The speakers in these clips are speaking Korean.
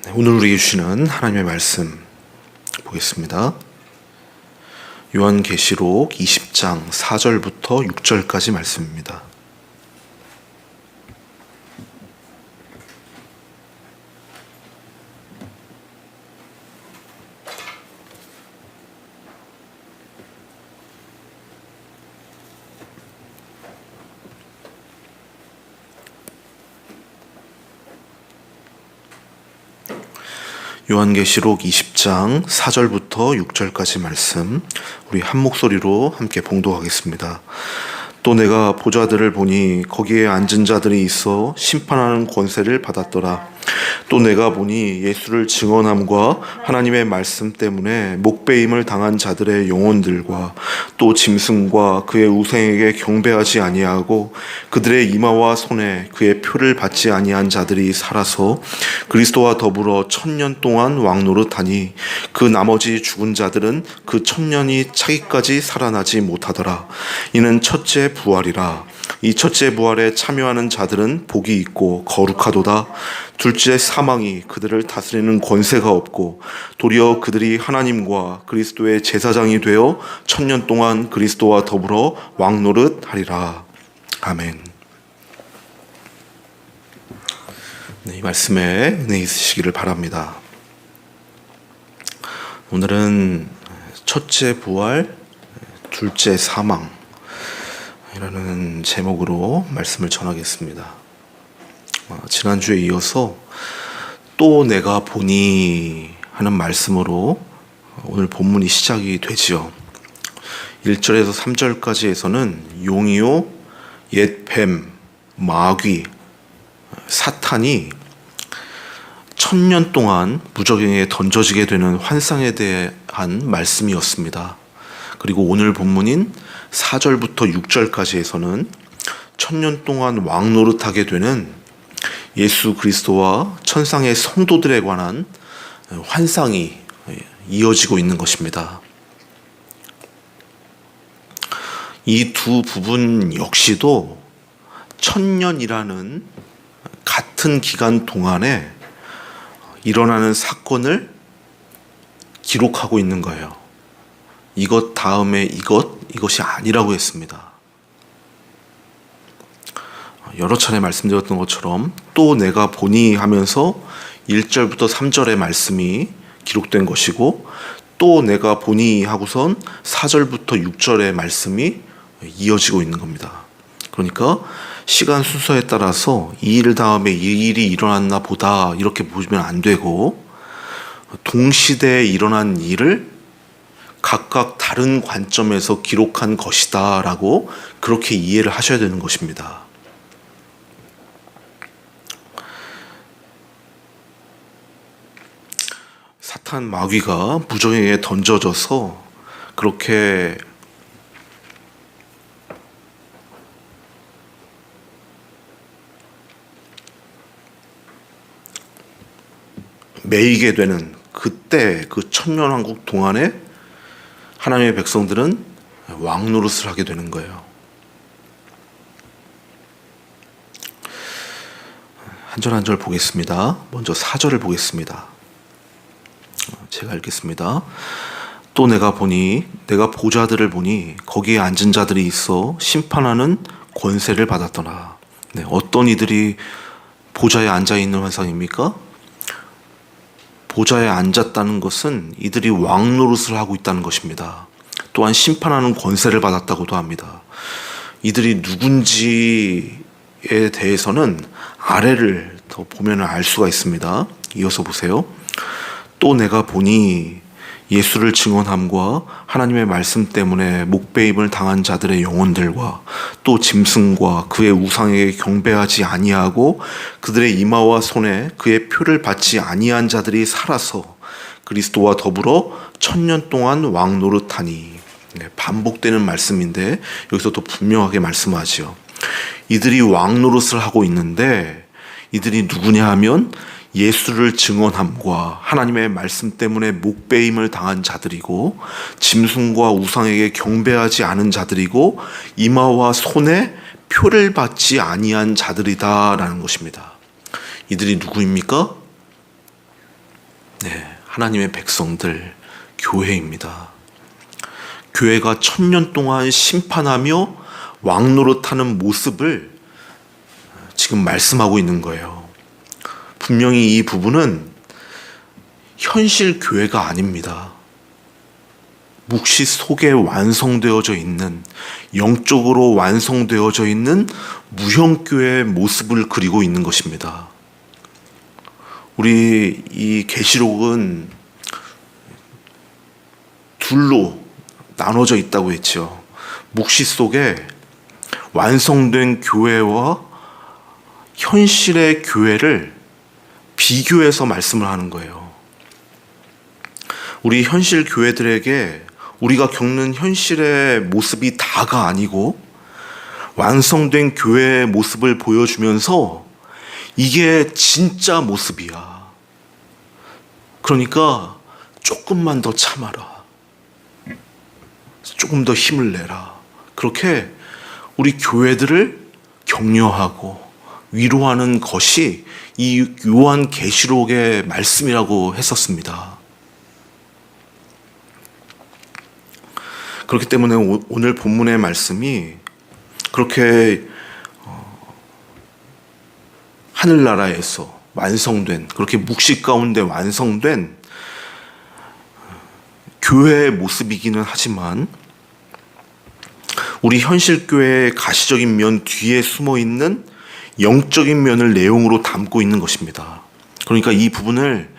오늘 우리에게 주시는 하나님의 말씀 보겠습니다. 요한계시록 20장 4절부터 6절까지 말씀입니다. 요한계시록 20장 4절부터 6절까지 말씀 우리 한 목소리로 함께 봉독하겠습니다. 또 내가 보좌들을 보니 거기에 앉은 자들이 있어 심판하는 권세를 받았더라. 또 내가 보니 예수를 증언함과 하나님의 말씀 때문에 목배임을 당한 자들의 영혼들과 또 짐승과 그의 우상에게 경배하지 아니하고 그들의 이마와 손에 그의 표를 받지 아니한 자들이 살아서 그리스도와 더불어 1000년 동안 왕노릇하니 그 나머지 죽은 자들은 그 1000년이 차기까지 살아나지 못하더라. 이는 첫째 부활이라. 이 첫째 부활에 참여하는 자들은 복이 있고 거룩하도다. 둘째 사망이 그들을 다스리는 권세가 없고 도리어 그들이 하나님과 그리스도의 제사장이 되어 1000년 동안 그리스도와 더불어 왕노릇하리라. 아멘. 이 말씀에 은혜 있으시기를 바랍니다. 오늘은 첫째 부활, 둘째 사망 이라는 제목으로 말씀을 전하겠습니다. 지난주에 이어서 또 내가 보니 하는 말씀으로 오늘 본문이 시작이 되지요. 1절에서 3절까지에서는 용이요, 옛뱀, 마귀, 사탄이 1000년 동안 무적행에 던져지게 되는 환상에 대한 말씀이었습니다. 그리고 오늘 본문인 4절부터 6절까지에서는 1000년 동안 왕노릇하게 되는 예수 그리스도와 천상의 성도들에 관한 환상이 이어지고 있는 것입니다. 이 두 부분 역시도 1000년이라는 같은 기간 동안에 일어나는 사건을 기록하고 있는 거예요. 이것 다음에 이것이 아니라고 했습니다. 여러 차례 말씀드렸던 것처럼 또 내가 보니 하면서 1절부터 3절의 말씀이 기록된 것이고 또 내가 보니 하고선 4절부터 6절의 말씀이 이어지고 있는 겁니다. 그러니까 시간 순서에 따라서 이 일 다음에 이 일이 일어났나 보다 이렇게 보시면 안 되고 동시대에 일어난 일을 각각 다른 관점에서 기록한 것이다 라고 그렇게 이해를 하셔야 되는 것입니다. 사탄 마귀가 무적행에 던져져서 그렇게 매이게 되는 그때 그 천년왕국 동안에 하나님의 백성들은 왕노릇을 하게 되는 거예요. 한 절 한 절 보겠습니다. 먼저 4절을 보겠습니다. 제가 읽겠습니다. 또 내가 보좌들을 보니 거기에 앉은 자들이 있어 심판하는 권세를 받았더라. 어떤 이들이 보좌에 앉아 있는 환상입니까? 보좌에 앉았다는 것은 이들이 왕노릇을 하고 있다는 것입니다. 또한 심판하는 권세를 받았다고도 합니다. 이들이 누군지에 대해서는 아래를 더 보면 알 수가 있습니다. 이어서 보세요. 또 내가 보니 예수를 증언함과 하나님의 말씀 때문에 목배임을 당한 자들의 영혼들과 또 짐승과 그의 우상에게 경배하지 아니하고 그들의 이마와 손에 그의 표를 받지 아니한 자들이 살아서 그리스도와 더불어 1000년 동안 왕노릇하니. 반복되는 말씀인데 여기서 또 분명하게 말씀하지요. 이들이 왕노릇을 하고 있는데 이들이 누구냐 하면 예수를 증언함과 하나님의 말씀 때문에 목배임을 당한 자들이고 짐승과 우상에게 경배하지 않은 자들이고 이마와 손에 표를 받지 아니한 자들이다라는 것입니다. 이들이 누구입니까? 하나님의 백성들, 교회입니다. 교회가 1000년 동안 심판하며 왕노릇하는 모습을 지금 말씀하고 있는 거예요. 분명히 이 부분은 현실 교회가 아닙니다. 묵시 속에 완성되어져 있는, 영적으로 완성되어져 있는 무형교회의 모습을 그리고 있는 것입니다. 우리 이 계시록은 둘로 나눠져 있다고 했죠. 묵시 속에 완성된 교회와 현실의 교회를 비교해서 말씀을 하는 거예요. 우리 현실 교회들에게 우리가 겪는 현실의 모습이 다가 아니고 완성된 교회의 모습을 보여주면서 이게 진짜 모습이야. 그러니까 조금만 더 참아라. 조금 더 힘을 내라. 그렇게 우리 교회들을 격려하고 위로하는 것이 이 요한 계시록의 말씀이라고 했었습니다. 그렇기 때문에 오늘 본문의 말씀이 그렇게 하늘나라에서 완성된, 그렇게 묵시 가운데 완성된 교회의 모습이기는 하지만 우리 현실 교회의 가시적인 면 뒤에 숨어 있는 영적인 면을 내용으로 담고 있는 것입니다. 그러니까 이 부분을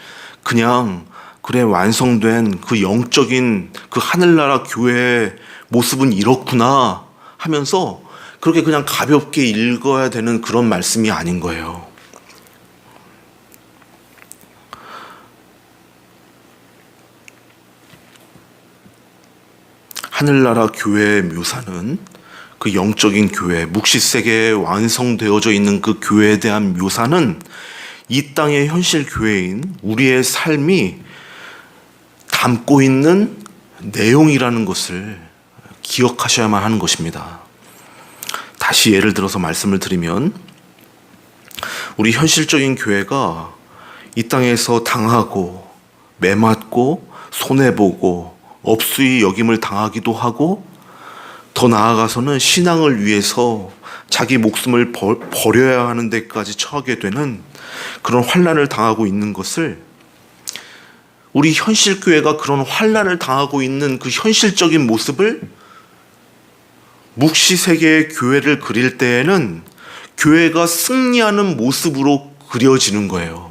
그냥 그래 완성된 그 영적인 그 하늘나라 교회의 모습은 이렇구나 하면서 그렇게 그냥 가볍게 읽어야 되는 그런 말씀이 아닌 거예요. 하늘나라 교회의 묘사는 그 영적인 교회, 묵시세계에 완성되어져 있는 그 교회에 대한 묘사는 이 땅의 현실 교회인 우리의 삶이 담고 있는 내용이라는 것을 기억하셔야만 하는 것입니다. 다시 예를 들어서 말씀을 드리면 우리 현실적인 교회가 이 땅에서 당하고 매맞고 손해보고 업수이 여김을 당하기도 하고 더 나아가서는 신앙을 위해서 자기 목숨을 버려야 하는 데까지 처하게 되는 그런 환난을 당하고 있는 것을 우리 현실 교회가 그런 환난을 당하고 있는 그 현실적인 모습을 묵시 세계의 교회를 그릴 때에는 교회가 승리하는 모습으로 그려지는 거예요.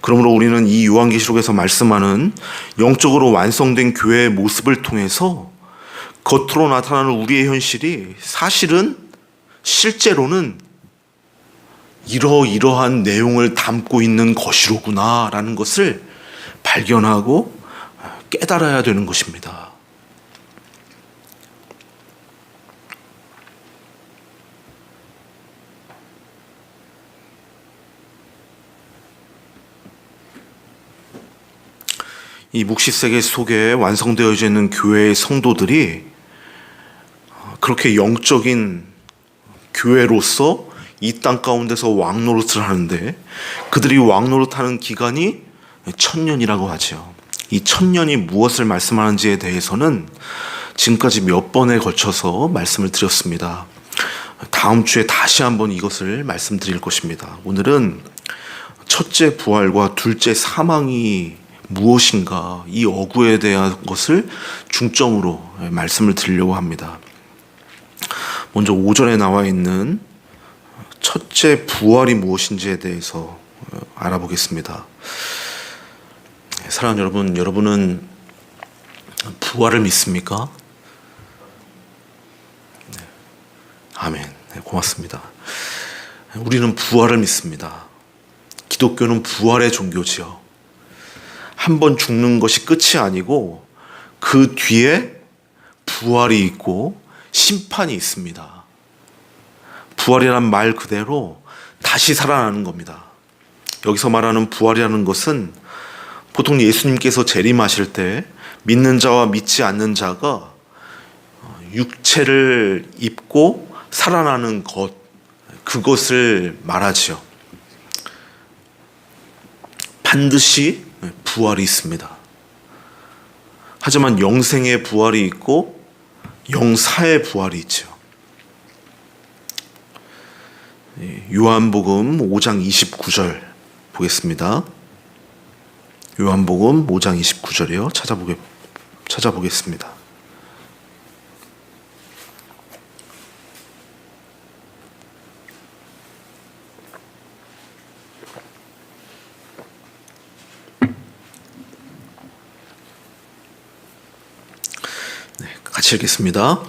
그러므로 우리는 이 요한계시록에서 말씀하는 영적으로 완성된 교회의 모습을 통해서 겉으로 나타나는 우리의 현실이 사실은 실제로는 이러이러한 내용을 담고 있는 것이로구나 라는 것을 발견하고 깨달아야 되는 것입니다. 이 묵시세계 속에 완성되어져 있는 교회의 성도들이 그렇게 영적인 교회로서 이 땅 가운데서 왕노릇을 하는데 그들이 왕노릇하는 기간이 1000년이라고 하죠. 이 1000년이 무엇을 말씀하는지에 대해서는 지금까지 몇 번에 걸쳐서 말씀을 드렸습니다. 다음 주에 다시 한번 이것을 말씀드릴 것입니다. 오늘은 첫째 부활과 둘째 사망이 무엇인가, 이 어구에 대한 것을 중점으로 말씀을 드리려고 합니다. 먼저 5절에 나와 있는 첫째 부활이 무엇인지에 대해서 알아보겠습니다. 사랑하는 여러분, 여러분은 부활을 믿습니까? 아멘. 고맙습니다. 우리는 부활을 믿습니다. 기독교는 부활의 종교지요. 한 번 죽는 것이 끝이 아니고 그 뒤에 부활이 있고 심판이 있습니다. 부활이란 말 그대로 다시 살아나는 겁니다. 여기서 말하는 부활이라는 것은 보통 예수님께서 재림하실 때 믿는 자와 믿지 않는 자가 육체를 입고 살아나는 것, 그것을 말하지요. 반드시 부활이 있습니다. 하지만 영생의 부활이 있고 영사의 부활이 있죠. 요한복음 5장 29절 보겠습니다. 요한복음 5장 29절이요. 찾아보겠습니다. 같이 읽겠습니다.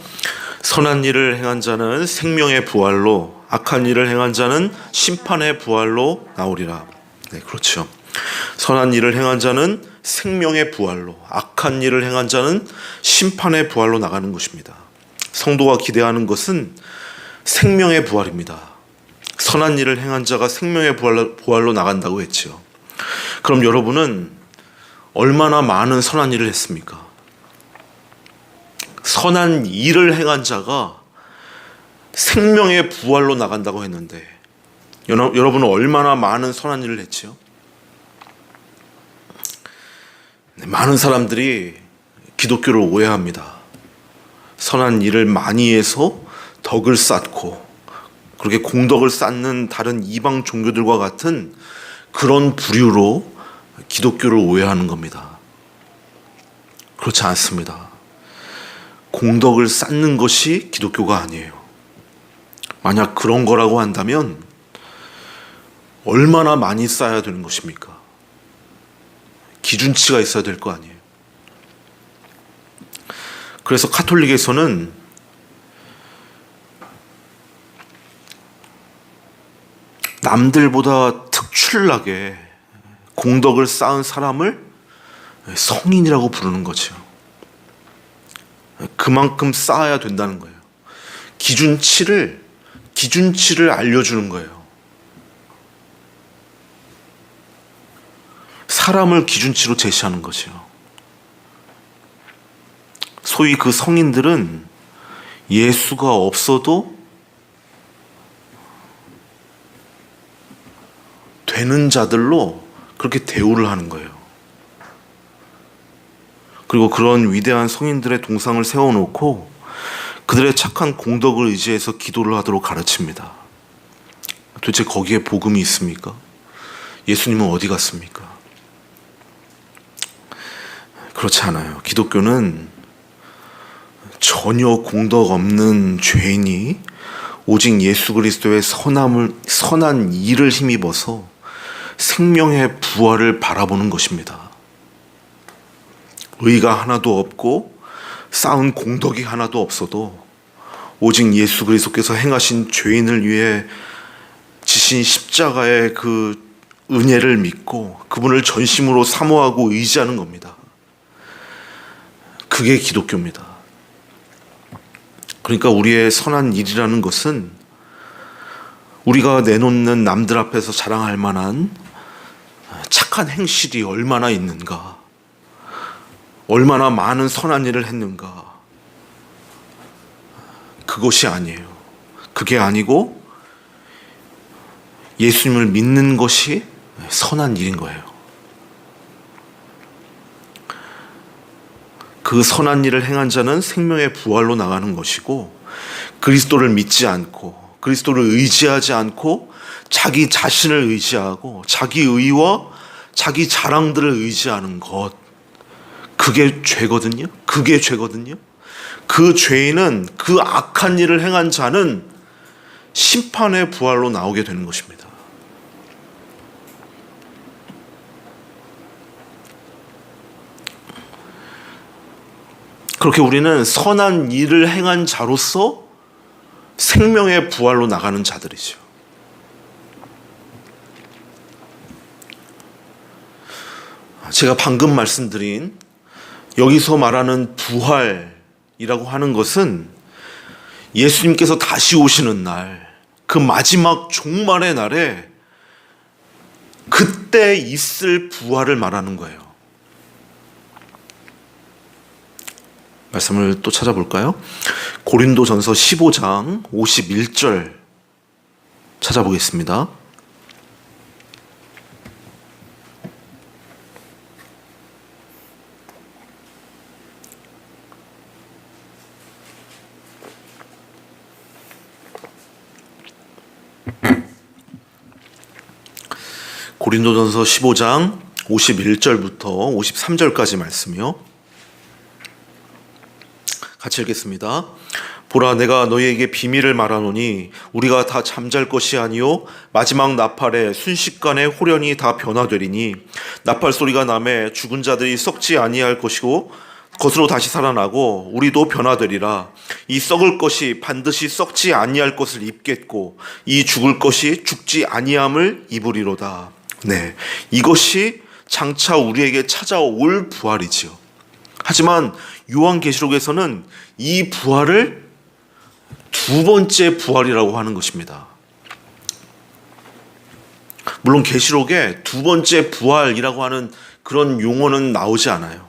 선한 일을 행한 자는 생명의 부활로, 악한 일을 행한 자는 심판의 부활로 나오리라. 네, 그렇죠. 선한 일을 행한 자는 생명의 부활로, 악한 일을 행한 자는 심판의 부활로 나가는 것입니다. 성도가 기대하는 것은 생명의 부활입니다. 선한 일을 행한 자가 생명의 부활로 나간다고 했죠. 그럼 여러분은 얼마나 많은 선한 일을 했습니까? 선한 일을 행한 자가 생명의 부활로 나간다고 했는데 여러분은 얼마나 많은 선한 일을 했지요? 많은 사람들이 기독교를 오해합니다. 선한 일을 많이 해서 덕을 쌓고 그렇게 공덕을 쌓는 다른 이방 종교들과 같은 그런 부류로 기독교를 오해하는 겁니다. 그렇지 않습니다. 공덕을 쌓는 것이 기독교가 아니에요. 만약 그런 거라고 한다면 얼마나 많이 쌓아야 되는 것입니까? 기준치가 있어야 될 거 아니에요. 그래서 카톨릭에서는 남들보다 특출나게 공덕을 쌓은 사람을 성인이라고 부르는 거죠. 그만큼 쌓아야 된다는 거예요. 기준치를 알려주는 거예요. 사람을 기준치로 제시하는 거죠. 소위 그 성인들은 예수가 없어도 되는 자들로 그렇게 대우를 하는 거예요. 그리고 그런 위대한 성인들의 동상을 세워놓고 그들의 착한 공덕을 의지해서 기도를 하도록 가르칩니다. 도대체 거기에 복음이 있습니까? 예수님은 어디 갔습니까? 그렇지 않아요. 기독교는 전혀 공덕 없는 죄인이 오직 예수 그리스도의 선한 일을 힘입어서 생명의 부활을 바라보는 것입니다. 의가 하나도 없고 쌓은 공덕이 하나도 없어도 오직 예수 그리스도께서 행하신 죄인을 위해 지신 십자가의 그 은혜를 믿고 그분을 전심으로 사모하고 의지하는 겁니다. 그게 기독교입니다. 그러니까 우리의 선한 일이라는 것은 우리가 내놓는 남들 앞에서 자랑할 만한 착한 행실이 얼마나 있는가, 얼마나 많은 선한 일을 했는가, 그것이 아니에요. 그게 아니고 예수님을 믿는 것이 선한 일인 거예요. 그 선한 일을 행한 자는 생명의 부활로 나가는 것이고, 그리스도를 믿지 않고 그리스도를 의지하지 않고 자기 자신을 의지하고 자기 의와 자기 자랑들을 의지하는 것, 그게 죄거든요. 그게 죄거든요. 그 죄인은, 그 악한 일을 행한 자는 심판의 부활로 나오게 되는 것입니다. 그렇게 우리는 선한 일을 행한 자로서 생명의 부활로 나가는 자들이죠. 제가 방금 말씀드린 여기서 말하는 부활이라고 하는 것은 예수님께서 다시 오시는 날, 그 마지막 종말의 날에 그때 있을 부활을 말하는 거예요. 말씀을 또 찾아볼까요? 고린도전서 15장 51절 찾아보겠습니다. 고린도전서 15장 51절부터 53절까지 말씀이요. 같이 읽겠습니다. 보라, 내가 너희에게 비밀을 말하노니 우리가 다 잠잘 것이 아니요 마지막 나팔에 순식간에 호련히 다 변화되리니 나팔 소리가 나매 죽은 자들이 썩지 아니할 것이고 겉으로 다시 살아나고 우리도 변화되리라. 이 썩을 것이 반드시 썩지 아니할 것을 입겠고 이 죽을 것이 죽지 아니함을 입으리로다. 네, 이것이 장차 우리에게 찾아올 부활이지요. 하지만 요한계시록에서는 이 부활을 두 번째 부활이라고 하는 것입니다. 물론 계시록에 두 번째 부활이라고 하는 그런 용어는 나오지 않아요.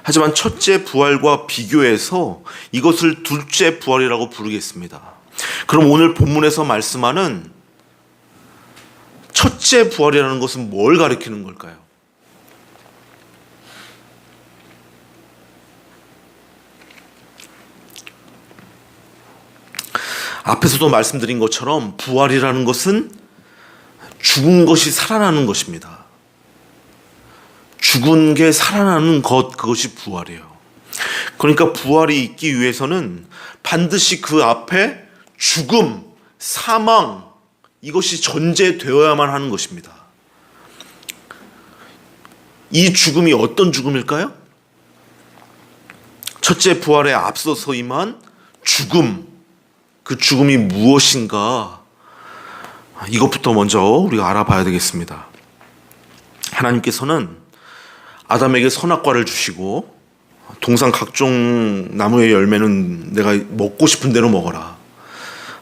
하지만 첫째 부활과 비교해서 이것을 둘째 부활이라고 부르겠습니다. 그럼 오늘 본문에서 말씀하는 첫째 부활이라는 것은 뭘 가리키는 걸까요? 앞에서도 말씀드린 것처럼 부활이라는 것은 죽은 것이 살아나는 것입니다. 죽은 게 살아나는 것, 그것이 부활이에요. 그러니까 부활이 있기 위해서는 반드시 그 앞에 죽음, 사망, 이것이 전제되어야만 하는 것입니다. 이 죽음이 어떤 죽음일까요? 첫째 부활에 앞서서 임한 죽음, 그 죽음이 무엇인가? 이것부터 먼저 우리가 알아봐야 되겠습니다. 하나님께서는 아담에게 선악과를 주시고 동산 각종 나무의 열매는 내가 먹고 싶은 대로 먹어라.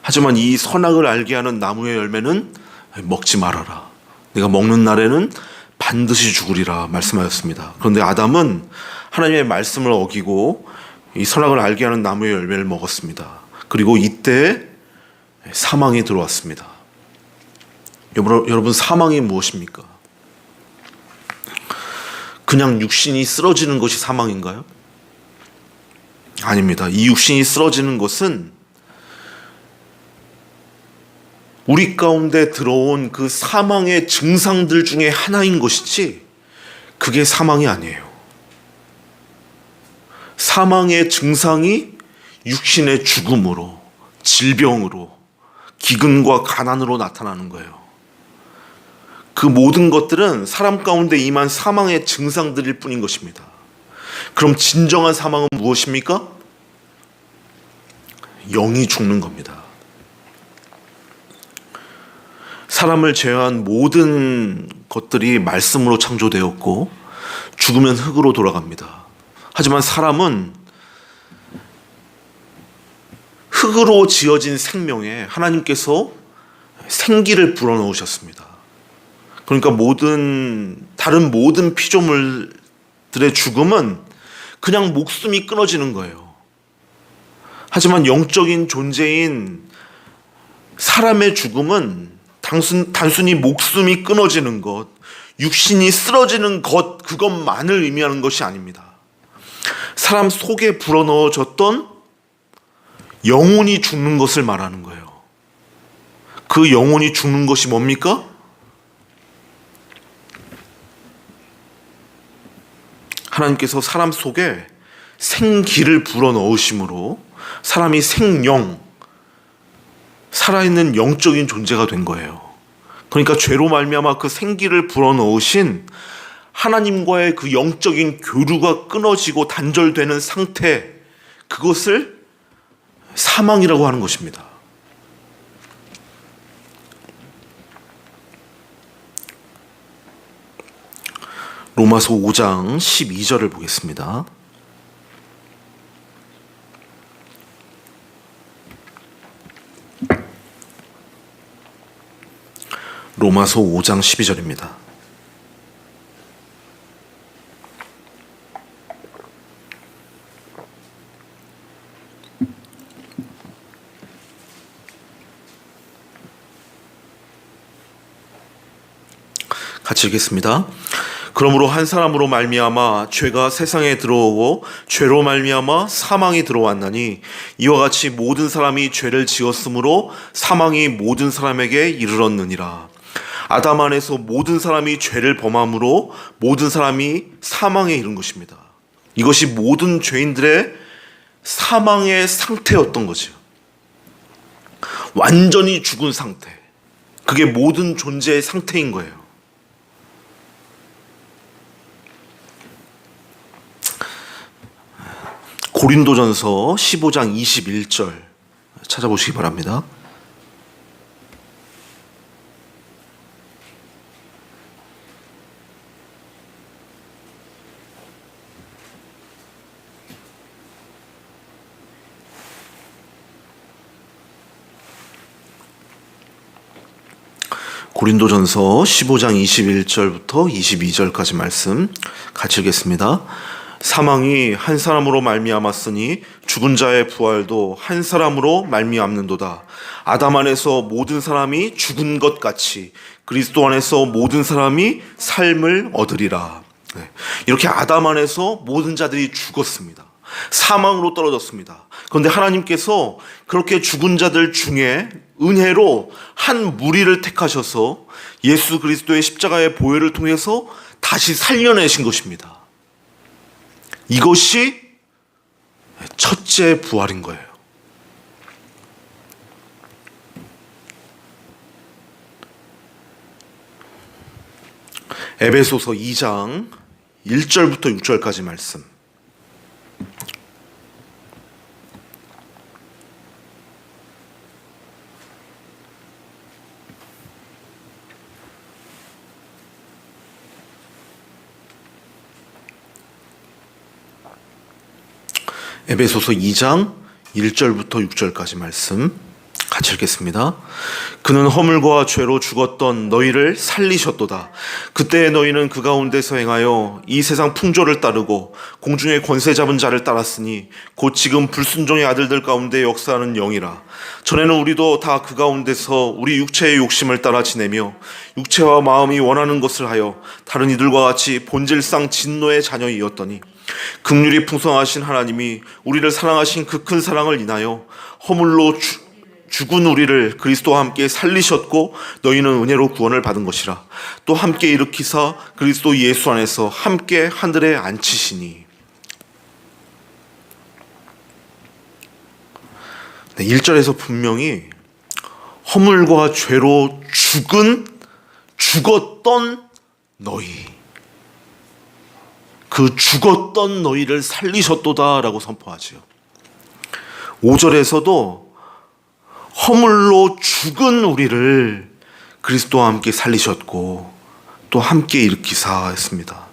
하지만 이 선악을 알게 하는 나무의 열매는 먹지 말아라. 내가 먹는 날에는 반드시 죽으리라 말씀하였습니다. 그런데 아담은 하나님의 말씀을 어기고 이 선악을 알게 하는 나무의 열매를 먹었습니다. 그리고 이때 사망이 들어왔습니다. 여러분, 사망이 무엇입니까? 그냥 육신이 쓰러지는 것이 사망인가요? 아닙니다. 이 육신이 쓰러지는 것은 우리 가운데 들어온 그 사망의 증상들 중에 하나인 것이지 그게 사망이 아니에요. 사망의 증상이 육신의 죽음으로, 질병으로, 기근과 가난으로 나타나는 거예요. 그 모든 것들은 사람 가운데 임한 사망의 증상들일 뿐인 것입니다. 그럼 진정한 사망은 무엇입니까? 영이 죽는 겁니다. 사람을 제외한 모든 것들이 말씀으로 창조되었고 죽으면 흙으로 돌아갑니다. 하지만 사람은 흙으로 지어진 생명에 하나님께서 생기를 불어넣으셨습니다. 그러니까 다른 모든 피조물들의 죽음은 그냥 목숨이 끊어지는 거예요. 하지만 영적인 존재인 사람의 죽음은 단순히 목숨이 끊어지는 것, 육신이 쓰러지는 것, 그것만을 의미하는 것이 아닙니다. 사람 속에 불어넣어졌던 영혼이 죽는 것을 말하는 거예요. 그 영혼이 죽는 것이 뭡니까? 하나님께서 사람 속에 생기를 불어넣으심으로 사람이 생영, 살아있는 영적인 존재가 된 거예요. 그러니까 죄로 말미암아 그 생기를 불어넣으신 하나님과의 그 영적인 교류가 끊어지고 단절되는 상태, 그것을 사망이라고 하는 것입니다. 로마서 5장 12절을 보겠습니다. 로마서 5장 12절입니다. 같이 읽겠습니다. 그러므로 한 사람으로 말미암아 죄가 세상에 들어오고 죄로 말미암아 사망이 들어왔나니 이와 같이 모든 사람이 죄를 지었으므로 사망이 모든 사람에게 이르렀느니라. 아담 안에서 모든 사람이 죄를 범함으로 모든 사람이 사망에 이른 것입니다. 이것이 모든 죄인들의 사망의 상태였던 거죠. 완전히 죽은 상태. 그게 모든 존재의 상태인 거예요. 고린도전서 15장 21절 찾아보시기 바랍니다. 고린도전서 15장 21절부터 22절까지 말씀 같이 읽겠습니다. 사망이 한 사람으로 말미암았으니 죽은 자의 부활도 한 사람으로 말미암는도다. 아담 안에서 모든 사람이 죽은 것 같이 그리스도 안에서 모든 사람이 삶을 얻으리라. 이렇게 아담 안에서 모든 자들이 죽었습니다. 사망으로 떨어졌습니다. 그런데 하나님께서 그렇게 죽은 자들 중에 은혜로 한 무리를 택하셔서 예수 그리스도의 십자가의 보혈을 통해서 다시 살려내신 것입니다. 이것이 첫째 부활인 거예요. 에베소서 2장 1절부터 6절까지 말씀. 에베소서 2장 1절부터 6절까지 말씀 같이 읽겠습니다. 그는 허물과 죄로 죽었던 너희를 살리셨도다. 그때의 너희는 그 가운데서 행하여 이 세상 풍조를 따르고 공중의 권세 잡은 자를 따랐으니 곧 지금 불순종의 아들들 가운데 역사하는 영이라. 전에는 우리도 다 그 가운데서 우리 육체의 욕심을 따라 지내며 육체와 마음이 원하는 것을 하여 다른 이들과 같이 본질상 진노의 자녀이었더니 긍휼이 풍성하신 하나님이 우리를 사랑하신 그 큰 사랑을 인하여 허물로 죽은 우리를 그리스도와 함께 살리셨고 너희는 은혜로 구원을 받은 것이라. 또 함께 일으키사 그리스도 예수 안에서 함께 하늘에 앉히시니. 1절에서 분명히 허물과 죄로 죽었던 너희, 그 죽었던 너희를 살리셨도다라고 선포하지요. 5절에서도 허물로 죽은 우리를 그리스도와 함께 살리셨고 또 함께 일으키사 했습니다.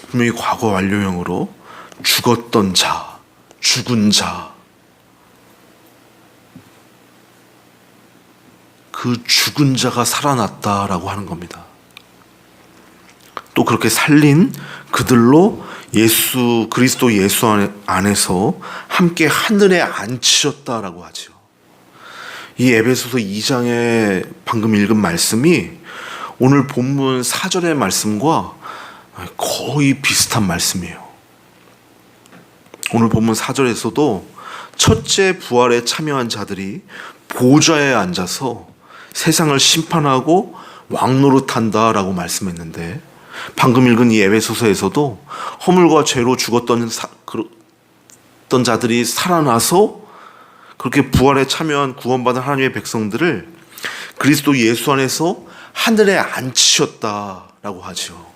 분명히 과거 완료형으로 죽었던 자, 죽은 자, 그 죽은 자가 살아났다라고 하는 겁니다. 또 그렇게 살린 그들로 그리스도 예수 안에서 함께 하늘에 앉히셨다라고 하죠. 이 에베소서 2장에 방금 읽은 말씀이 오늘 본문 4절의 말씀과 거의 비슷한 말씀이에요. 오늘 본문 4절에서도 첫째 부활에 참여한 자들이 보좌에 앉아서 세상을 심판하고 왕노릇한다라고 말씀했는데, 방금 읽은 이 에베소서에서도 허물과 죄로 죽었던 자들이 살아나서 그렇게 부활에 참여한 구원받은 하나님의 백성들을 그리스도 예수 안에서 하늘에 앉히셨다라고 하죠.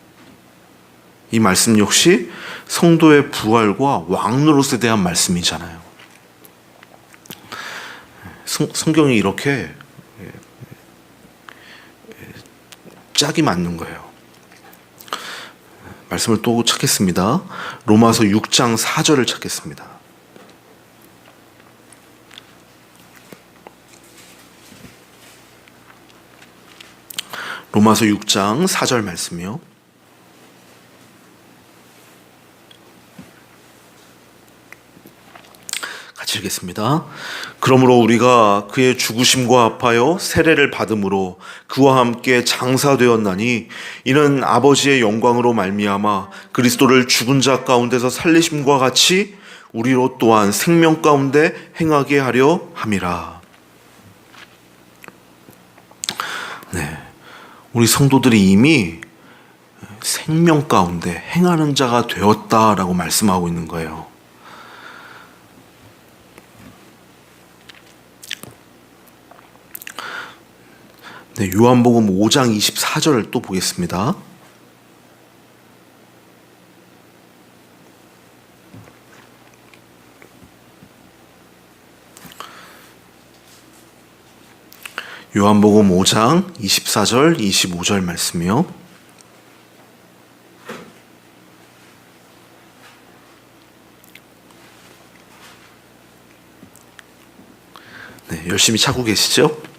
이 말씀 역시 성도의 부활과 왕노릇에 대한 말씀이잖아요. 성경이 이렇게 짝이 맞는 거예요. 말씀을 또 찾겠습니다. 로마서 6장 4절을 찾겠습니다. 로마서 6장 4절 말씀이요. 같이 마치겠습니다. 그러므로 우리가 그의 죽으심과 합하여 세례를 받음으로 그와 함께 장사되었나니 이는 아버지의 영광으로 말미암아 그리스도를 죽은 자 가운데서 살리심과 같이 우리로 또한 생명 가운데 행하게 하려 함이라. 네, 우리 성도들이 이미 생명 가운데 행하는 자가 되었다라고 말씀하고 있는 거예요. 네, 요한복음 5장 24절을 또 보겠습니다. 요한복음 5장 24절 25절 말씀이요. 네, 열심히 찾고 계시죠?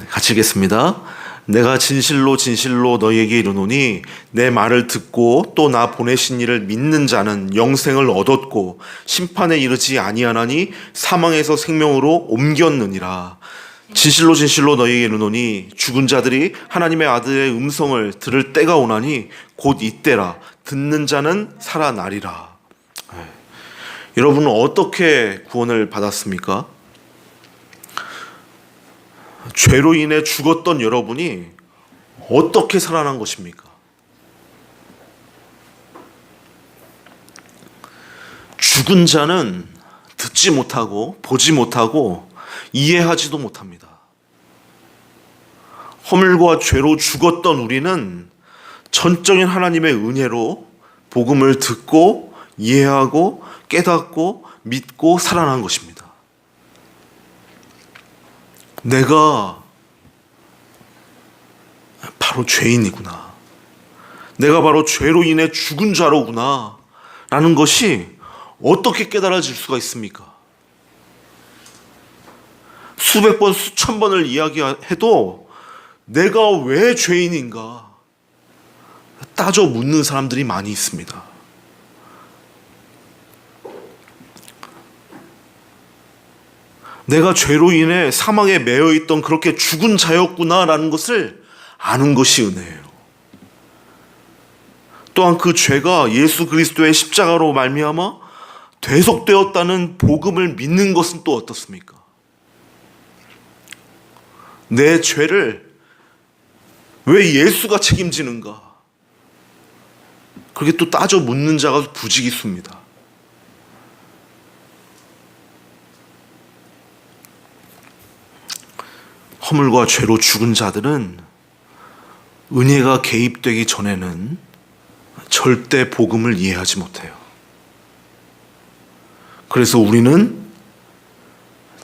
같이 읽겠습니다. 내가 진실로 진실로 너희에게 이르노니 내 말을 듣고 또 나 보내신 이를 믿는 자는 영생을 얻었고 심판에 이르지 아니하나니 사망에서 생명으로 옮겼느니라. 진실로 진실로 너희에게 이르노니 죽은 자들이 하나님의 아들의 음성을 들을 때가 오나니 곧 이때라. 듣는 자는 살아나리라. 여러분은 어떻게 구원을 받았습니까? 죄로 인해 죽었던 여러분이 어떻게 살아난 것입니까? 죽은 자는 듣지 못하고 보지 못하고 이해하지도 못합니다. 허물과 죄로 죽었던 우리는 전적인 하나님의 은혜로 복음을 듣고 이해하고 깨닫고 믿고 살아난 것입니다. 내가 바로 죄인이구나. 내가 바로 죄로 인해 죽은 자로구나. 라는 것이 어떻게 깨달아질 수가 있습니까? 수백 번, 수천 번을 이야기해도 내가 왜 죄인인가 따져 묻는 사람들이 많이 있습니다. 내가 죄로 인해 사망에 매여 있던 그렇게 죽은 자였구나라는 것을 아는 것이 은혜예요. 또한 그 죄가 예수 그리스도의 십자가로 말미암아 대속되었다는 복음을 믿는 것은 또 어떻습니까? 내 죄를 왜 예수가 책임지는가? 그렇게 또 따져 묻는 자가 부지기수입니다. 허물과 죄로 죽은 자들은 은혜가 개입되기 전에는 절대 복음을 이해하지 못해요. 그래서 우리는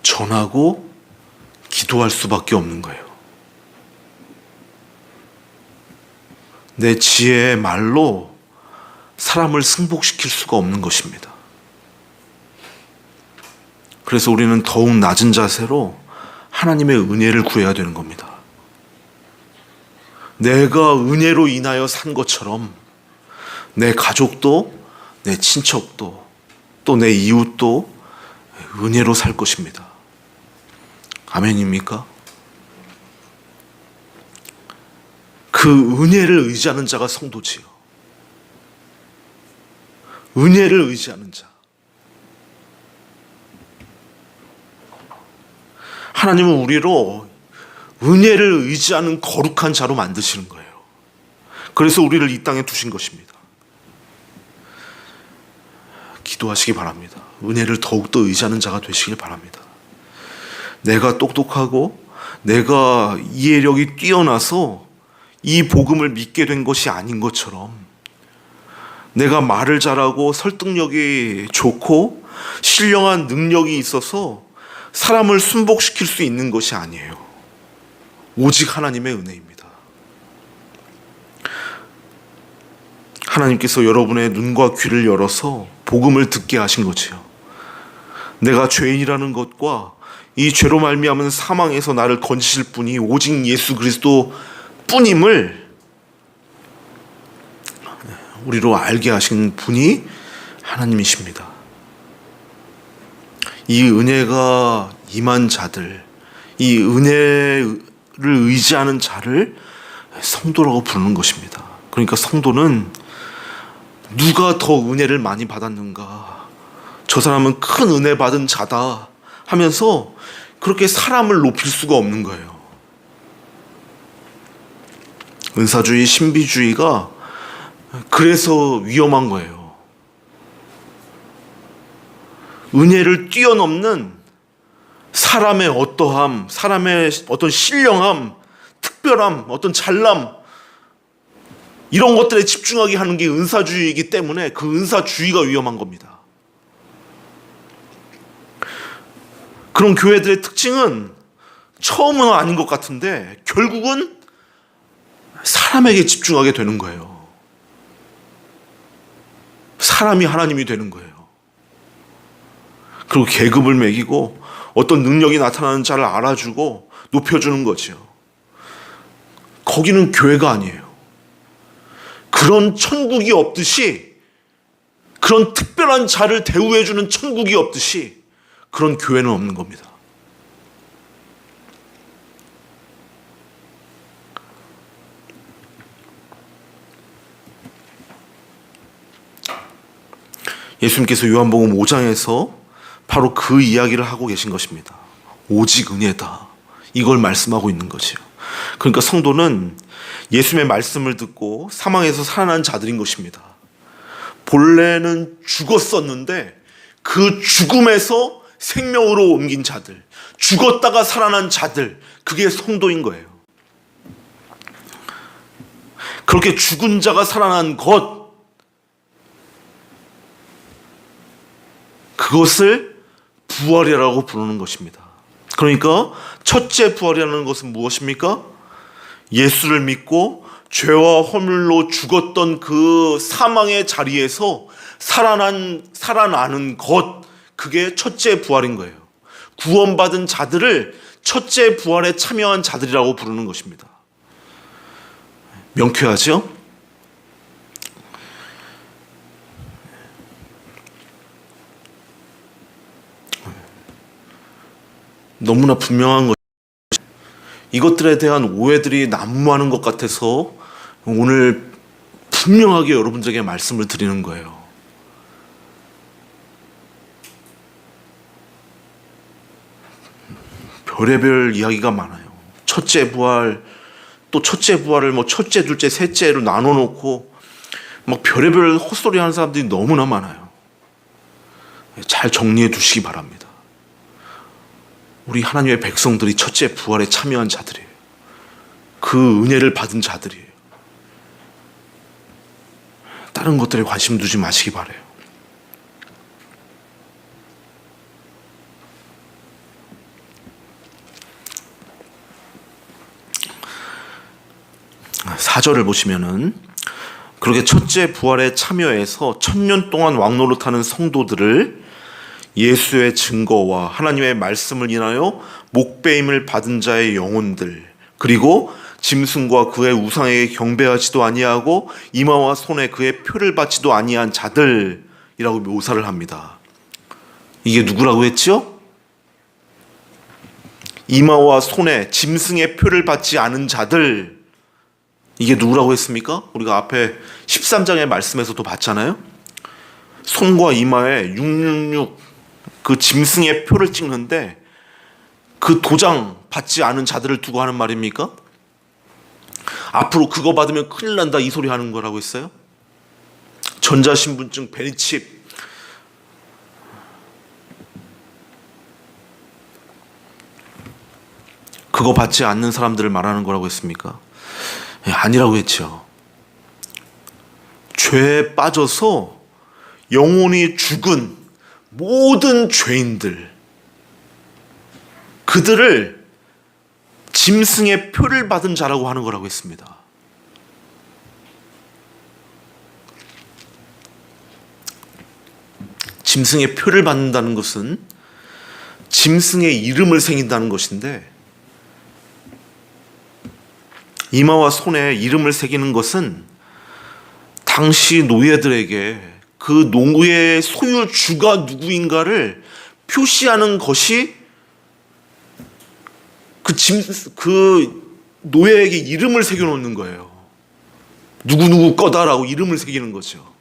전하고 기도할 수밖에 없는 거예요. 내 지혜의 말로 사람을 승복시킬 수가 없는 것입니다. 그래서 우리는 더욱 낮은 자세로 하나님의 은혜를 구해야 되는 겁니다. 내가 은혜로 인하여 산 것처럼 내 가족도, 내 친척도, 또 내 이웃도 은혜로 살 것입니다. 아멘입니까? 그 은혜를 의지하는 자가 성도지요. 은혜를 의지하는 자. 하나님은 우리로 은혜를 의지하는 거룩한 자로 만드시는 거예요. 그래서 우리를 이 땅에 두신 것입니다. 기도하시기 바랍니다. 은혜를 더욱더 의지하는 자가 되시길 바랍니다. 내가 똑똑하고 내가 이해력이 뛰어나서 이 복음을 믿게 된 것이 아닌 것처럼, 내가 말을 잘하고 설득력이 좋고 신령한 능력이 있어서 사람을 순복시킬 수 있는 것이 아니에요. 오직 하나님의 은혜입니다. 하나님께서 여러분의 눈과 귀를 열어서 복음을 듣게 하신 거지요. 내가 죄인이라는 것과 이 죄로 말미암은 사망에서 나를 건지실 분이 오직 예수 그리스도 뿐임을 우리로 알게 하신 분이 하나님이십니다. 이 은혜가 임한 자들, 이 은혜를 의지하는 자를 성도라고 부르는 것입니다. 그러니까 성도는 누가 더 은혜를 많이 받았는가, 저 사람은 큰 은혜 받은 자다 하면서 그렇게 사람을 높일 수가 없는 거예요. 은사주의, 신비주의가 그래서 위험한 거예요. 은혜를 뛰어넘는 사람의 어떠함, 사람의 어떤 신령함, 특별함, 어떤 잘남, 이런 것들에 집중하게 하는 게 은사주의이기 때문에 그 은사주의가 위험한 겁니다. 그런 교회들의 특징은 처음은 아닌 것 같은데 결국은 사람에게 집중하게 되는 거예요. 사람이 하나님이 되는 거예요. 그리고 계급을 매기고 어떤 능력이 나타나는 자를 알아주고 높여주는 거죠. 거기는 교회가 아니에요. 그런 천국이 없듯이, 그런 특별한 자를 대우해주는 천국이 없듯이 그런 교회는 없는 겁니다. 예수님께서 요한복음 5장에서 바로 그 이야기를 하고 계신 것입니다. 오직 은혜다, 이걸 말씀하고 있는 거지요. 그러니까 성도는 예수님의 말씀을 듣고 사망에서 살아난 자들인 것입니다. 본래는 죽었었는데 그 죽음에서 생명으로 옮긴 자들, 죽었다가 살아난 자들, 그게 성도인 거예요. 그렇게 죽은 자가 살아난 것, 그것을 부활이라고 부르는 것입니다. 그러니까 첫째 부활이라는 것은 무엇입니까? 예수를 믿고 죄와 허물로 죽었던 그 사망의 자리에서 살아나는 것, 그게 첫째 부활인 거예요. 구원받은 자들을 첫째 부활에 참여한 자들이라고 부르는 것입니다. 명쾌하죠? 너무나 분명한 것. 이것들에 대한 오해들이 난무하는 것 같아서 오늘 분명하게 여러분들에게 말씀을 드리는 거예요. 별의별 이야기가 많아요. 첫째 부활, 또 첫째 부활을 뭐 첫째, 둘째, 셋째로 나눠놓고 막 별의별 헛소리 하는 사람들이 너무나 많아요. 잘 정리해 두시기 바랍니다. 우리 하나님의 백성들이 첫째 부활에 참여한 자들이에요. 그 은혜를 받은 자들이에요. 다른 것들에 관심 두지 마시기 바라요. 사절을 보시면은 그렇게 첫째 부활에 참여해서 1000년 동안 왕노릇하는 성도들을 예수의 증거와 하나님의 말씀을 인하여 목배임을 받은 자의 영혼들, 그리고 짐승과 그의 우상에게 경배하지도 아니하고 이마와 손에 그의 표를 받지도 아니한 자들이라고 묘사를 합니다. 이게 누구라고 했죠? 이마와 손에 짐승의 표를 받지 않은 자들, 이게 누구라고 했습니까? 우리가 앞에 13장의 말씀에서도 봤잖아요. 손과 이마에 666 그 짐승의 표를 찍는데 그 도장 받지 않은 자들을 두고 하는 말입니까? 앞으로 그거 받으면 큰일 난다, 이 소리 하는 거라고 했어요? 전자신분증, 베니칩, 그거 받지 않는 사람들을 말하는 거라고 했습니까? 아니라고 했죠. 죄에 빠져서 영혼이 죽은 모든 죄인들, 그들을 짐승의 표를 받은 자라고 하는 거라고 했습니다. 짐승의 표를 받는다는 것은 짐승의 이름을 새긴다는 것인데, 이마와 손에 이름을 새기는 것은 당시 노예들에게 그 노예의 소유주가 누구인가를 표시하는 것이 그 노예에게 이름을 새겨놓는 거예요. 누구누구 거다라고 이름을 새기는 거죠.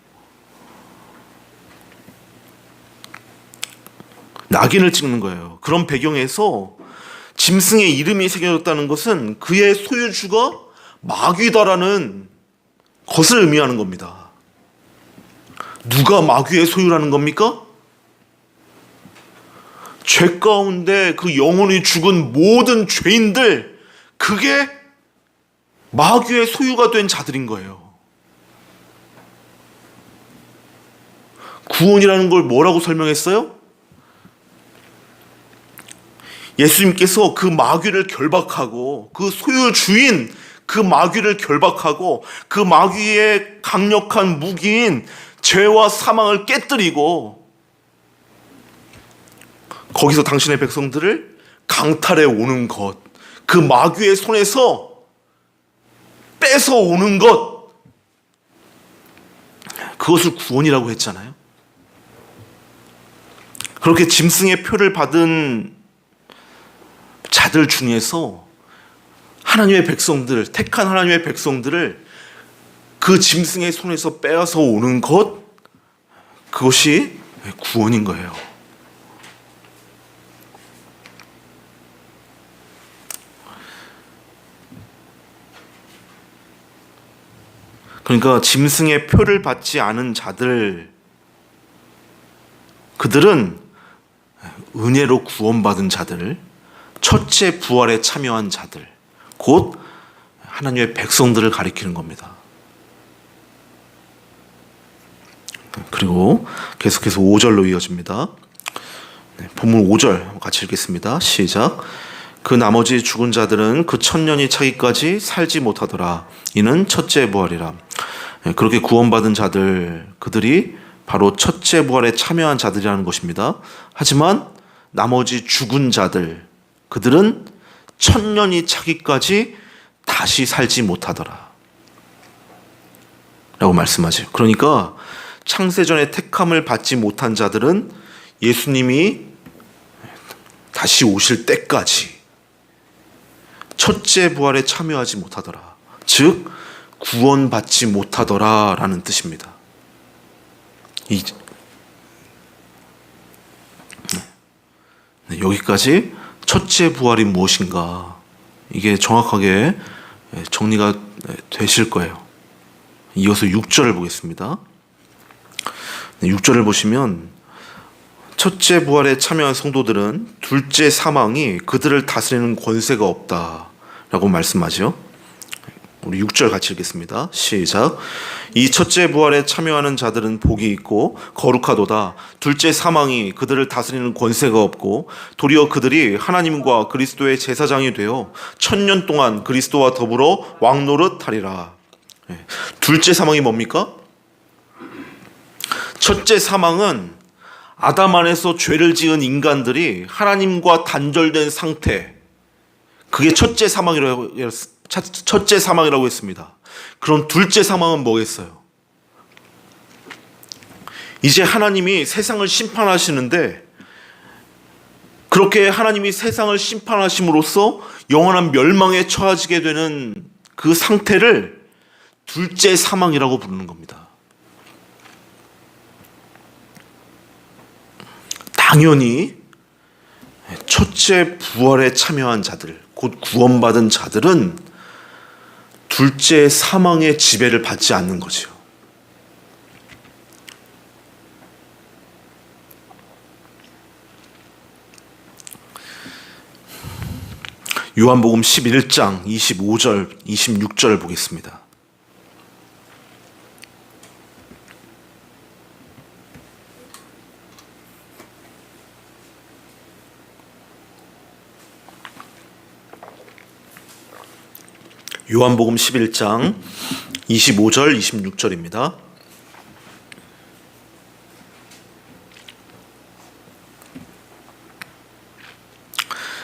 낙인을 찍는 거예요. 그런 배경에서 짐승의 이름이 새겨졌다는 것은 그의 소유주가 마귀다라는 것을 의미하는 겁니다. 누가 마귀의 소유라는 겁니까? 죄 가운데 그 영원히 죽은 모든 죄인들, 그게 마귀의 소유가 된 자들인 거예요. 구원이라는 걸 뭐라고 설명했어요? 예수님께서 그 마귀를 결박하고 그 소유주인 그 마귀를 결박하고 그 마귀의 강력한 무기인 죄와 사망을 깨뜨리고 거기서 당신의 백성들을 강탈해 오는 것, 그 마귀의 손에서 뺏어 오는 것, 그것을 구원이라고 했잖아요. 그렇게 짐승의 표를 받은 자들 중에서 하나님의 백성들, 택한 하나님의 백성들을 그 짐승의 손에서 빼앗아 오는 것, 그것이 구원인 거예요. 그러니까 짐승의 표를 받지 않은 자들, 그들은 은혜로 구원받은 자들, 첫째 부활에 참여한 자들, 곧 하나님의 백성들을 가리키는 겁니다. 그리고 계속해서 5절로 이어집니다. 본문 5절 같이 읽겠습니다. 시작. 그 나머지 죽은 자들은 그 천년이 차기까지 살지 못하더라. 이는 첫째 부활이라. 그렇게 구원받은 자들, 그들이 바로 첫째 부활에 참여한 자들이라는 것입니다. 하지만 나머지 죽은 자들, 그들은 천년이 차기까지 다시 살지 못하더라 라고 말씀하죠. 그러니까 창세전에 택함을 받지 못한 자들은 예수님이 다시 오실 때까지 첫째 부활에 참여하지 못하더라. 즉 구원받지 못하더라 라는 뜻입니다. 여기까지 첫째 부활이 무엇인가, 이게 정확하게 정리가 되실 거예요. 이어서 6절을 보겠습니다. 6절을 보시면 첫째 부활에 참여한 성도들은 둘째 사망이 그들을 다스리는 권세가 없다라고 말씀하죠. 우리 6절 같이 읽겠습니다. 시작. 이 첫째 부활에 참여하는 자들은 복이 있고 거룩하도다. 둘째 사망이 그들을 다스리는 권세가 없고 도리어 그들이 하나님과 그리스도의 제사장이 되어 천년 동안 그리스도와 더불어 왕노릇하리라. 둘째 사망이 뭡니까? 첫째 사망은 아담 안에서 죄를 지은 인간들이 하나님과 단절된 상태, 그게 첫째 사망이라고 했습니다. 그럼 둘째 사망은 뭐겠어요? 이제 하나님이 세상을 심판하시는데, 그렇게 하나님이 세상을 심판하심으로써 영원한 멸망에 처하지게 되는 그 상태를 둘째 사망이라고 부르는 겁니다. 당연히 첫째 부활에 참여한 자들, 곧 구원받은 자들은 둘째 사망의 지배를 받지 않는 거죠. 요한복음 11장 25절, 26절 보겠습니다. 요한복음 11장 25절, 26절입니다.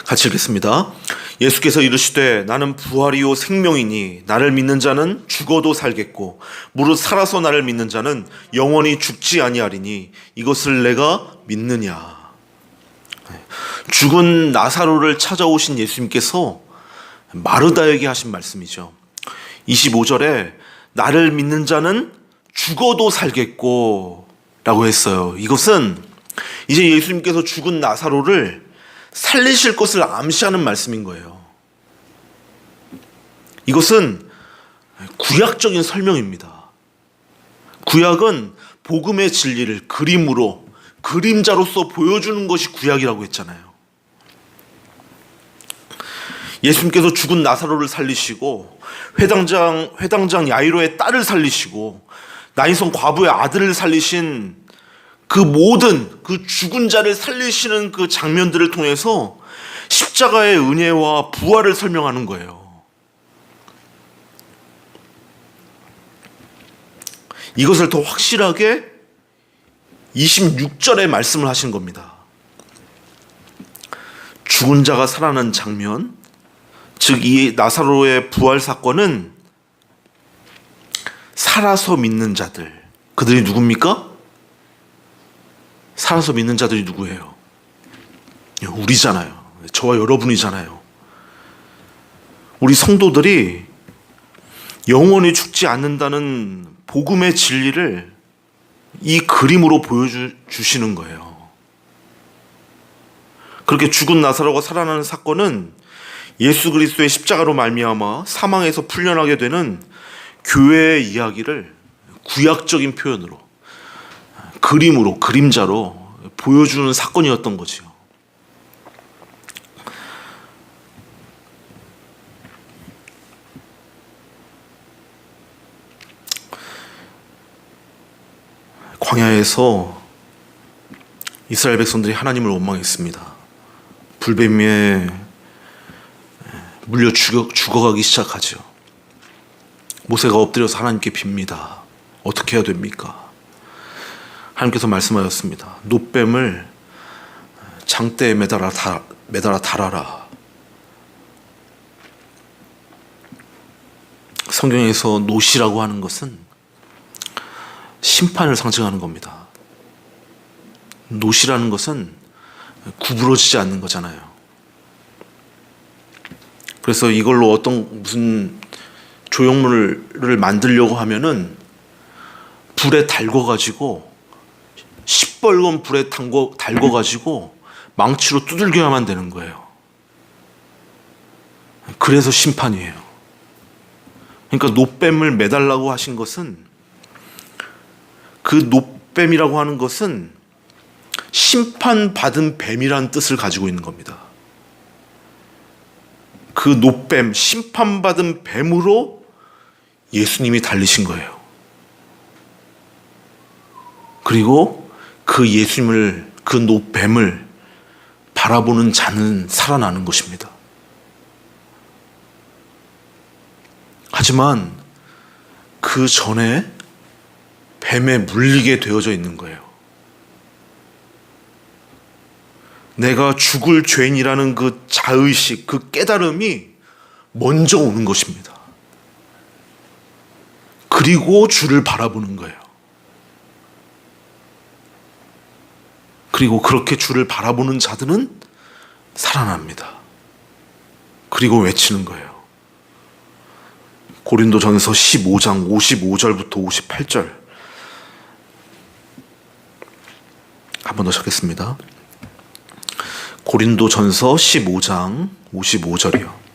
같이 읽겠습니다. 예수께서 이르시되 나는 부활이요 생명이니 나를 믿는 자는 죽어도 살겠고 무릇 살아서 나를 믿는 자는 영원히 죽지 아니하리니 이것을 내가 믿느냐. 죽은 나사로를 찾아오신 예수님께서 마르다에게 하신 말씀이죠. 25절에 나를 믿는 자는 죽어도 살겠고 라고 했어요. 이것은 이제 예수님께서 죽은 나사로를 살리실 것을 암시하는 말씀인 거예요. 이것은 구약적인 설명입니다. 구약은 복음의 진리를 그림으로, 그림자로서 보여주는 것이 구약이라고 했잖아요. 예수님께서 죽은 나사로를 살리시고 회당장 야이로의 딸을 살리시고 나인성 과부의 아들을 살리신 그 모든 그 죽은 자를 살리시는 그 장면들을 통해서 십자가의 은혜와 부활을 설명하는 거예요. 이것을 더 확실하게 26절에 말씀을 하신 겁니다. 죽은 자가 살아나는 장면, 즉 이 나사로의 부활 사건은 살아서 믿는 자들, 그들이 누굽니까? 살아서 믿는 자들이 누구예요? 우리잖아요. 저와 여러분이잖아요. 우리 성도들이 영원히 죽지 않는다는 복음의 진리를 이 그림으로 보여주시는 거예요. 그렇게 죽은 나사로가 살아나는 사건은 예수 그리스도의 십자가로 말미암아 사망에서 풀려나게 되는 교회의 이야기를 구약적인 표현으로, 그림으로, 그림자로 보여주는 사건이었던 거지요. 광야에서 이스라엘 백성들이 하나님을 원망했습니다. 불뱀에 물려 죽어가기 시작하죠. 모세가 엎드려서 하나님께 빕니다. 어떻게 해야 됩니까? 하나님께서 말씀하셨습니다. 놋뱀을 장대에 매달아 달아라. 성경에서 놋이라고 하는 것은 심판을 상징하는 겁니다. 놋이라는 것은 구부러지지 않는 거잖아요. 그래서 이걸로 어떤 무슨 조형물을 만들려고 하면은 불에 달궈가지고 시뻘건 불에 달궈가지고 망치로 두들겨야만 되는 거예요. 그래서 심판이에요. 그러니까 놋뱀을 매달라고 하신 것은, 그 놋뱀이라고 하는 것은 심판받은 뱀이라는 뜻을 가지고 있는 겁니다. 그 놋뱀, 심판받은 뱀으로 예수님이 달리신 거예요. 그리고 그 예수님을, 그 놋뱀을 바라보는 자는 살아나는 것입니다. 하지만 그 전에 뱀에 물리게 되어져 있는 거예요. 내가 죽을 죄인이라는 그 자의식, 그 깨달음이 먼저 오는 것입니다. 그리고 주를 바라보는 거예요. 그리고 그렇게 주를 바라보는 자들은 살아납니다. 그리고 외치는 거예요. 고린도전서 15장 55절부터 58절 한 번 더 찾겠습니다. 고린도전서 15장 55절이요.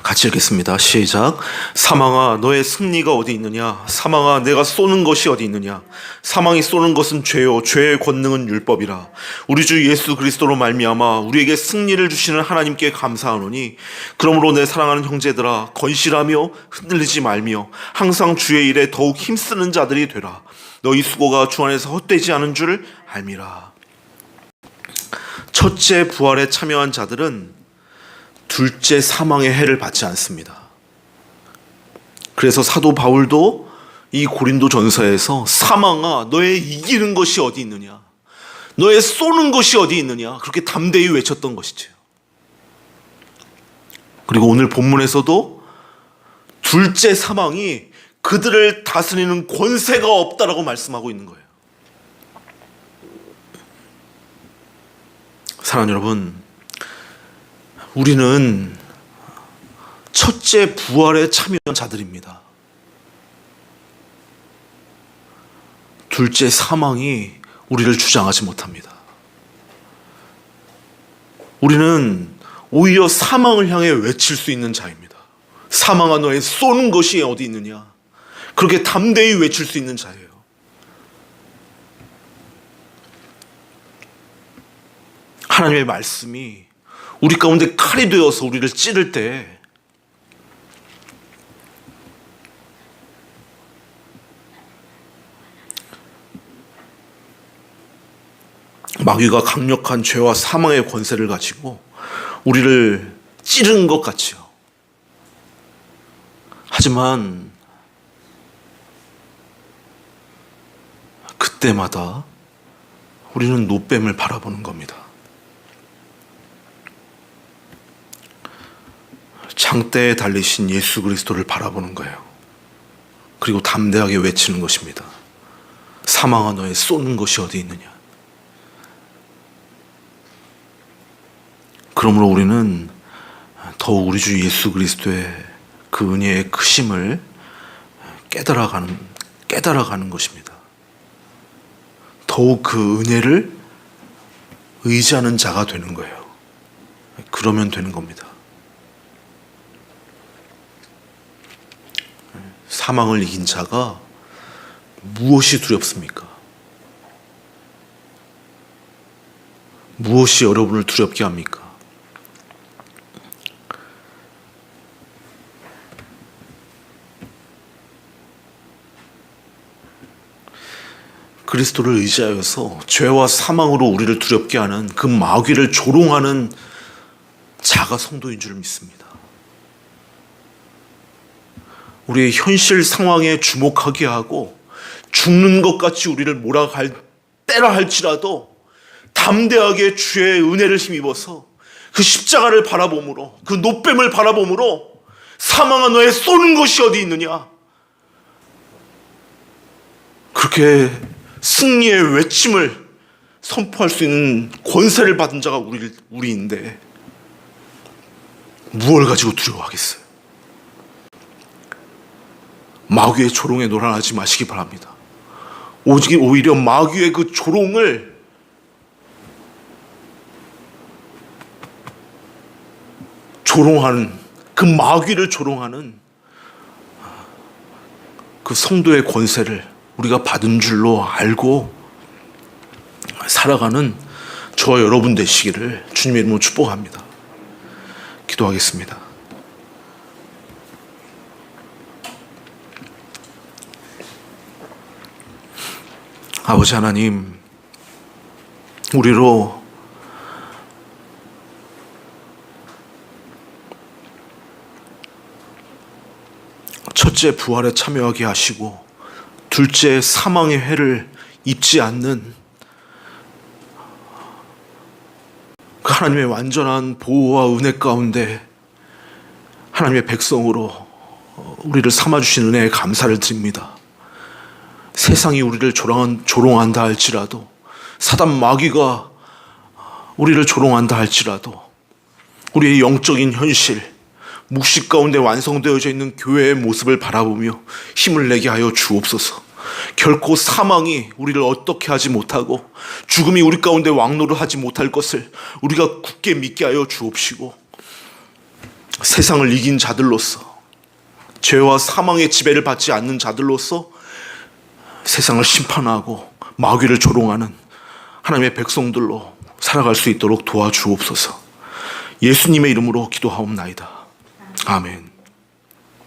같이 읽겠습니다. 시작. 사망아 너의 승리가 어디 있느냐? 사망아 내가 쏘는 것이 어디 있느냐? 사망이 쏘는 것은 죄요 죄의 권능은 율법이라. 우리 주 예수 그리스도로 말미암아 우리에게 승리를 주시는 하나님께 감사하노니 그러므로 내 사랑하는 형제들아 건실하며 흔들리지 말며 항상 주의 일에 더욱 힘쓰는 자들이 되라. 너희 수고가 주 안에서 헛되지 않은 줄 알미라. 첫째 부활에 참여한 자들은 둘째 사망의 해를 받지 않습니다. 그래서 사도 바울도 이 고린도 전서에서 사망아 너의 이기는 것이 어디 있느냐? 너의 쏘는 것이 어디 있느냐, 그렇게 담대히 외쳤던 것이지요. 그리고 오늘 본문에서도 둘째 사망이 그들을 다스리는 권세가 없다라고 말씀하고 있는 거예요. 사랑하는 여러분, 우리는 첫째 부활에 참여한 자들입니다. 둘째 사망이 우리를 주장하지 못합니다. 우리는 오히려 사망을 향해 외칠 수 있는 자입니다. 사망아, 너의 쏘는 것이 어디 있느냐, 그렇게 담대히 외칠 수 있는 자예요. 하나님의 말씀이 우리 가운데 칼이 되어서 우리를 찌를 때 마귀가 강력한 죄와 사망의 권세를 가지고 우리를 찌르는 것 같지요. 하지만 그때마다 우리는 노뱀을 바라보는 겁니다. 장대에 달리신 예수 그리스도를 바라보는 거예요. 그리고 담대하게 외치는 것입니다. 사망아, 너의 쏘는 것이 어디 있느냐. 그러므로 우리는 더욱 우리 주 예수 그리스도의 그 은혜의 크심을 깨달아가는 것입니다. 더욱 그 은혜를 의지하는 자가 되는 거예요. 그러면 되는 겁니다. 사망을 이긴 자가 무엇이 두렵습니까? 무엇이 여러분을 두렵게 합니까? 그리스도를 의지하여서 죄와 사망으로 우리를 두렵게 하는 그 마귀를 조롱하는 자가 성도인 줄 믿습니다. 우리의 현실 상황에 주목하게 하고 죽는 것 같이 우리를 때라 할지라도 담대하게 주의 은혜를 힘입어서 그 십자가를 바라봄으로, 그 노뱀을 바라봄으로 사망아, 너의 쏘는 것이 어디 있느냐, 그렇게 승리의 외침을 선포할 수 있는 권세를 받은 자가 우리인데 무엇을 가지고 두려워하겠어요? 마귀의 조롱에 놀아나지 마시기 바랍니다. 오히려 마귀의 그 조롱을 그 마귀를 조롱하는 그 성도의 권세를 우리가 받은 줄로 알고 살아가는 저와 여러분 되시기를 주님의 이름으로 축복합니다. 기도하겠습니다. 아버지 하나님, 우리로 첫째 부활에 참여하게 하시고 둘째 사망의 해를 입지 않는 그 하나님의 완전한 보호와 은혜 가운데 하나님의 백성으로 우리를 삼아주신 은혜에 감사를 드립니다. 세상이 우리를 조롱한다 할지라도, 사단 마귀가 우리를 조롱한다 할지라도 우리의 영적인 현실, 묵식 가운데 완성되어져 있는 교회의 모습을 바라보며 힘을 내게 하여 주옵소서. 결코 사망이 우리를 어떻게 하지 못하고 죽음이 우리 가운데 왕노를 하지 못할 것을 우리가 굳게 믿게 하여 주옵시고, 세상을 이긴 자들로서, 죄와 사망의 지배를 받지 않는 자들로서 세상을 심판하고 마귀를 조롱하는 하나님의 백성들로 살아갈 수 있도록 도와주옵소서. 예수님의 이름으로 기도하옵나이다. 아멘.